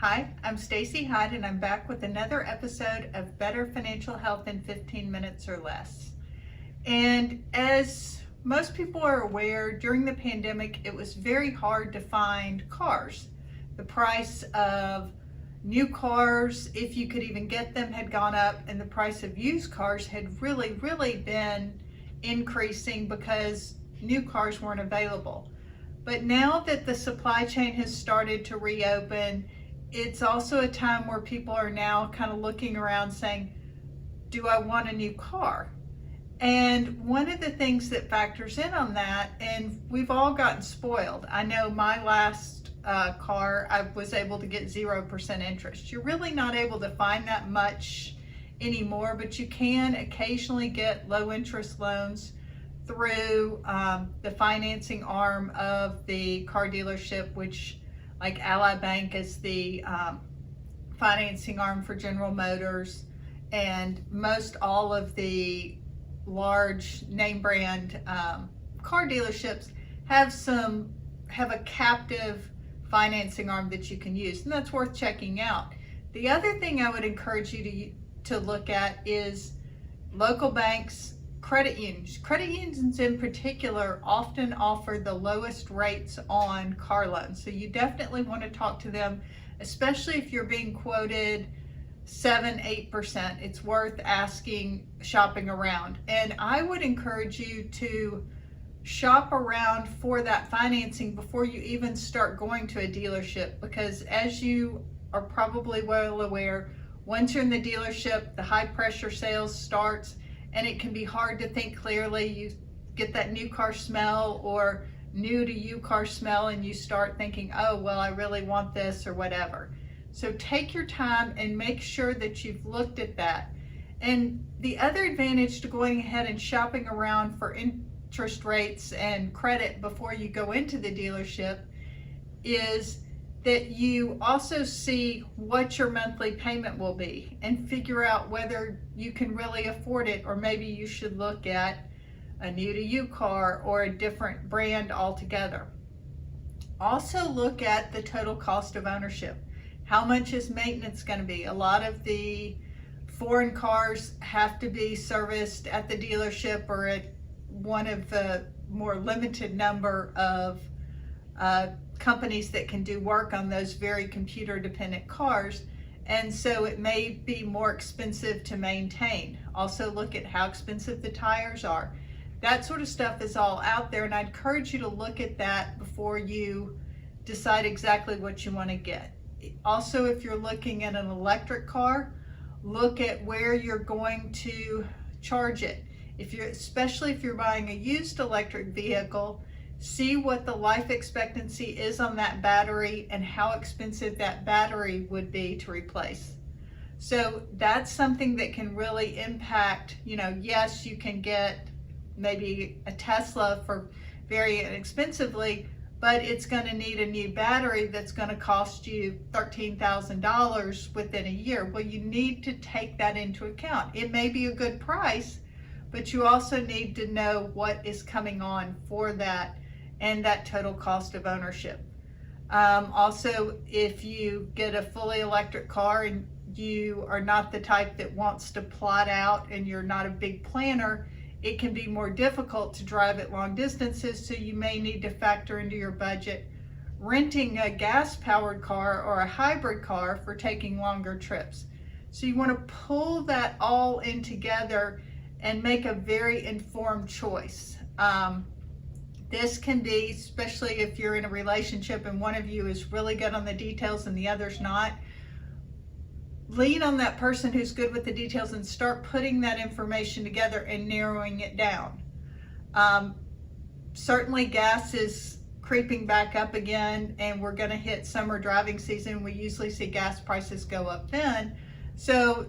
Hi, I'm Stacey Hyde and I'm back with another episode of Better Financial Health in 15 Minutes or Less. And as most people are aware, during the pandemic, it was very hard to find cars. The price of new cars, if you could even get them, had gone up, and the price of used cars had really been increasing because new cars weren't available. But now that the supply chain has started to reopen, it's also a time where people are now kind of looking around saying, do I want a new car? And one of the things that factors in on that, and we've all gotten spoiled. I know my last car, I was able to get 0% interest. You're really not able to find that much anymore, but you can occasionally get low interest loans through the financing arm of the car dealership, which like Ally Bank is the financing arm for General Motors, and most all of the large name brand car dealerships have a captive financing arm that you can use, and that's worth checking out. The other thing I would encourage you to look at is local banks, credit unions. Credit unions in particular often offer the lowest rates on car loans. So you definitely want to talk to them, especially if you're being quoted 7-8%. It's worth shopping around. And I would encourage you to shop around for that financing before you even start going to a dealership, because as you are probably well aware, once you're in the dealership, the high pressure sales starts, and it can be hard to think clearly. You get that new car smell or new to you car smell, and you start thinking, oh, well, I really want this or whatever. So take your time and make sure that you've looked at that. And the other advantage to going ahead and shopping around for interest rates and credit before you go into the dealership is that you also see what your monthly payment will be and figure out whether you can really afford it, or maybe you should look at a new to you car or a different brand altogether. Also look at the total cost of ownership. How much is maintenance going to be? A lot of the foreign cars have to be serviced at the dealership or at one of the more limited number of companies that can do work on those very computer dependent cars, and so it may be more expensive to maintain. Also look at how expensive the tires are. That sort of stuff is all out there, and I encourage you to look at that before you decide exactly what you want to get. Also, if you're looking at an electric car, look at where you're going to charge it. Especially if you're buying a used electric vehicle, see what the life expectancy is on that battery and how expensive that battery would be to replace. So that's something that can really impact, yes, you can get maybe a Tesla for very inexpensively, but it's going to need a new battery that's going to cost you $13,000 within a year. Well, you need to take that into account. It may be a good price, but you also need to know what is coming on for that and that total cost of ownership. Also, if you get a fully electric car and you are not the type that wants to plot out and you're not a big planner, it can be more difficult to drive at long distances, so you may need to factor into your budget renting a gas-powered car or a hybrid car for taking longer trips. So you want to pull that all in together and make a very informed choice. This can be, especially if you're in a relationship and one of you is really good on the details and the other's not, lean on that person who's good with the details and start putting that information together and narrowing it down. Certainly gas is creeping back up again, and we're going to hit summer driving season. We usually see gas prices go up then. So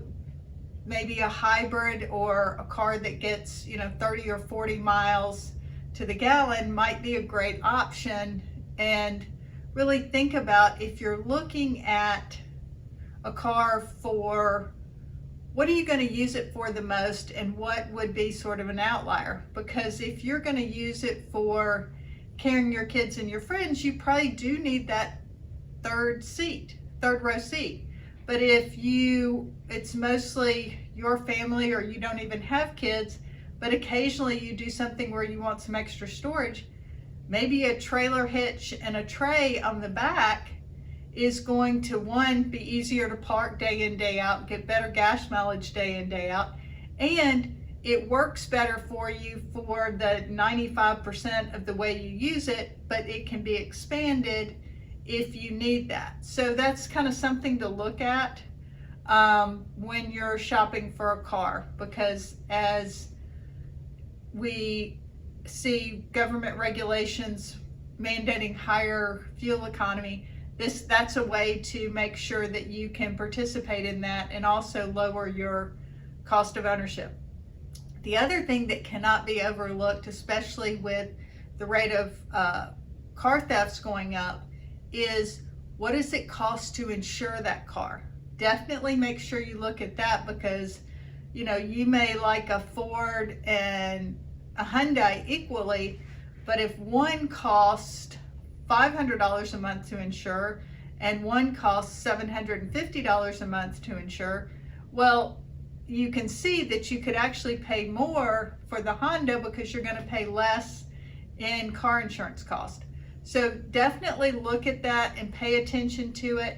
maybe a hybrid or a car that gets 30 or 40 miles to the gallon might be a great option. And really think about, if you're looking at a car, for what are you going to use it for the most, and what would be sort of an outlier? Because if you're going to use it for carrying your kids and your friends, you probably do need that third seat. third row seat. But if it's mostly your family, or you don't even have kids, but occasionally you do something where you want some extra storage, maybe a trailer hitch and a tray on the back is going to, one, be easier to park day in, day out, get better gas mileage day in, day out, and it works better for you for the 95% of the way you use it, but it can be expanded if you need that. So that's kind of something to look at when you're shopping for a car, because as we see government regulations mandating higher fuel economy, that's a way to make sure that you can participate in that and also lower your cost of ownership. The other thing that cannot be overlooked, especially with the rate of car thefts going up, is what does it cost to insure that car? Definitely make sure you look at that, because you may like a Ford and a Hyundai equally, but if one costs $500 a month to insure and one costs $750 a month to insure, well, you can see that you could actually pay more for the Honda because you're going to pay less in car insurance cost. So definitely look at that and pay attention to it,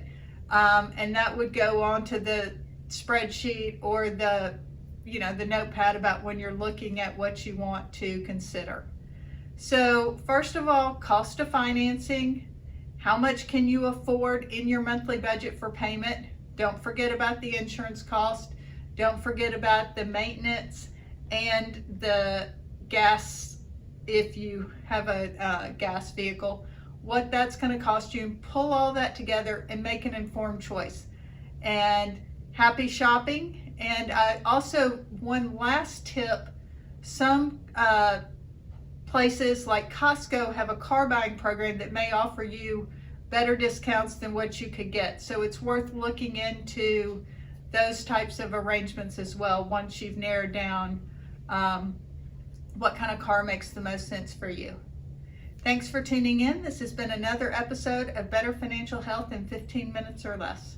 and that would go onto the spreadsheet or the notepad about when you're looking at what you want to consider. So first of all, cost of financing. How much can you afford in your monthly budget for payment? Don't forget about the insurance cost. Don't forget about the maintenance and the gas, if you have a gas vehicle, what that's going to cost you, and pull all that together and make an informed choice. And happy shopping. And also, one last tip, some places like Costco have a car buying program that may offer you better discounts than what you could get. So it's worth looking into those types of arrangements as well once you've narrowed down what kind of car makes the most sense for you. Thanks for tuning in. This has been another episode of Better Financial Health in 15 Minutes or Less.